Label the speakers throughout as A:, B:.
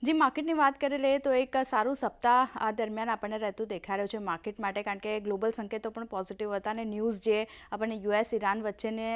A: जी मार्केटની વાત કરી લઈએ તો એક સારું સપ્તાહ દરમિયાન આપણને રહેતું દેખાઈ રહ્યું છે માર્કેટ માટે, કારણ કે ગ્લોબલ સંકેતો પણ પોઝિટિવ હતા અને ન્યૂઝ જે આપણને યુએસ ઈરાન વચ્ચેને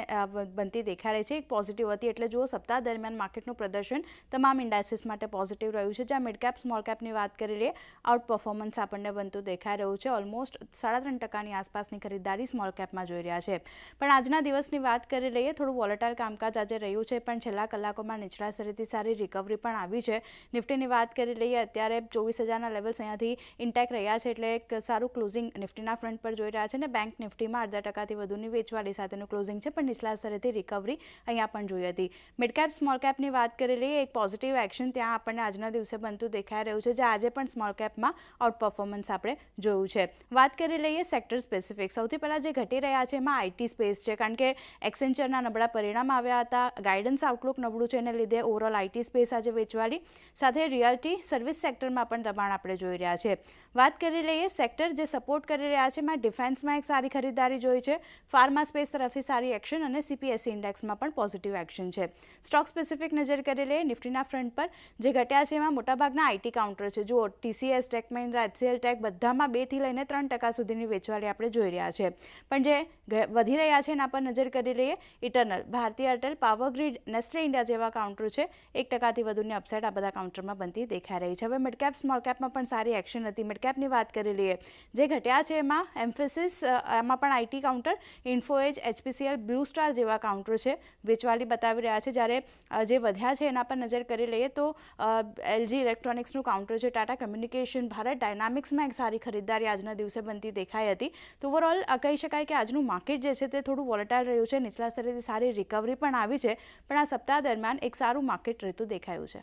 A: બનતી દેખાઈ રહી છે એક પોઝિટિવ હતી. એટલે જુઓ સપ્તાહ દરમિયાન માર્કેટનું પ્રદર્શન તમામ ઇન્ડાઇસીસ માટે પોઝિટિવ રહ્યું છે. જ્યાં મિડ કેપ સ્મોલ કેપની વાત કરી લઈએ આઉટ પરફોર્મન્સ આપણને બનતું દેખાઈ રહ્યું છે. ઓલમોસ્ટ 3.5% આસપાસની ખરીદારી સ્મોલ કેપમાં જોઈ રહ્યા છે. પણ આજના દિવસની વાત કરી લઈએ થોડું વોલેટાઇલ કામકાજ આજે રહ્યું છે, પણ છેલ્લા કલાકોમાં નીચલા સ્તરેથી સારી રિકવરી પણ આવી છે. નિફ્ટીની વાત કરી લઈએ અત્યારે 24,000ના લેવલ્સ અહીંયાથી ઇન્ટેક રહ્યા છે, એટલે એક સારું ક્લોઝિંગ નિફ્ટીના ફ્રન્ટ પર જોઈ રહ્યા છે. અને બેંક નિફ્ટીમાં 0.5% વધુની વેચવાલી સાથેનું ક્લોઝિંગ છે, પણ નીચલા સ્તરેથી રિકવરી અહીંયા પણ જોઈ હતી. મિડ કેપ સ્મોલ કેપની વાત કરી લઈએ એક પોઝિટિવ એક્શન ત્યાં આપણને આજના દિવસે બનતું દેખાઈ રહ્યું છે, જે આજે પણ સ્મોલ કેપમાં આઉટ પરફોર્મન્સ આપણે જોયું છે. વાત કરી લઈએ સેક્ટર સ્પેસિફિક, સૌથી પહેલાં જે ઘટી રહ્યા છે એમાં આઈટી સ્પેસ છે, કારણ કે એક્સેન્ચરના નબળા પરિણામ આવ્યા હતા, ગાઈડન્સ આઉટલુક નબળું છે, એને લીધે ઓવરઓલ આઈટી સ્પેસ આજે વેચવાલી સાથે રિયલ્ટી સર્વિસ સેક્ટરમાં પણ દબાણ આપણે જોઈ રહ્યા છે. વાત કરી લઈએ સેક્ટર જે સપોર્ટ કરી રહ્યા છે એમાં ડિફેન્સમાં એક સારી ખરીદારી જોઈ છે, ફાર્મા સ્પેસ તરફથી સારી એક્શન અને સીપીએસસી ઇન્ડેક્સમાં પણ પોઝિટિવ એક્શન છે. સ્ટોક સ્પેસિફિક નજર કરી લઈએ નિફ્ટીના ફ્રન્ટ પર જે ઘટ્યા છે એમાં મોટાભાગના આઈટી કાઉન્ટર છે. જુઓ ટીસીએસ, ટેક મહિન્દ્રા, એચસીએલ ટેક બધામાં 2 થી લઈને 3% સુધીની વેચવાલી આપણે જોઈ રહ્યા છે. પણ જે વધી રહ્યા છે એના પર નજર કરી લઈએ ઇટરનલ, ભારતીય Airtel, power grid, Nestle India જેવા કાઉન્ટર છે. 1%થી વધુની અપસાઇડ આ બધા કાઉન્ટરમાં બનતી દેખાઈ રહી છે. હવે મિડ કેપ સ્મોલ કેપમાં પણ સારી એક્શન હતી. મિડ કેપની વાત કરી લઈએ જે ઘટ્યા છે એમાં એમ્ફેસિસ, એમાં પણ IT counter, Info Edge, HPCL, blue star જેવા કાઉન્ટર છે વેચવાલી બતાવી રહ્યા છે. જ્યારે જે વધ્યા છે એના પર નજર કરી લઈએ તો એલજી ઇલેક્ટ્રોનિક્સનું કાઉન્ટર છે, ટાટા કમ્યુનિકેશન, ભારત ડાયનામિક્સમાં એક સારી ખરીદારી આજના દિવસે બનતી દેખાઈ હતી. તો ઓવરઓલ કહી શકાય કે આજનું માર્કેટ જે છે તે થોડું વોલેટાઇલ રહ્યું છે. નીચલા સ્તરેથી સારી રિકવરી પણ આવી છે, પણ આ સપ્તાહ દરમિયાન એક સારું માર્કેટ રહેતું દેખાયું છે.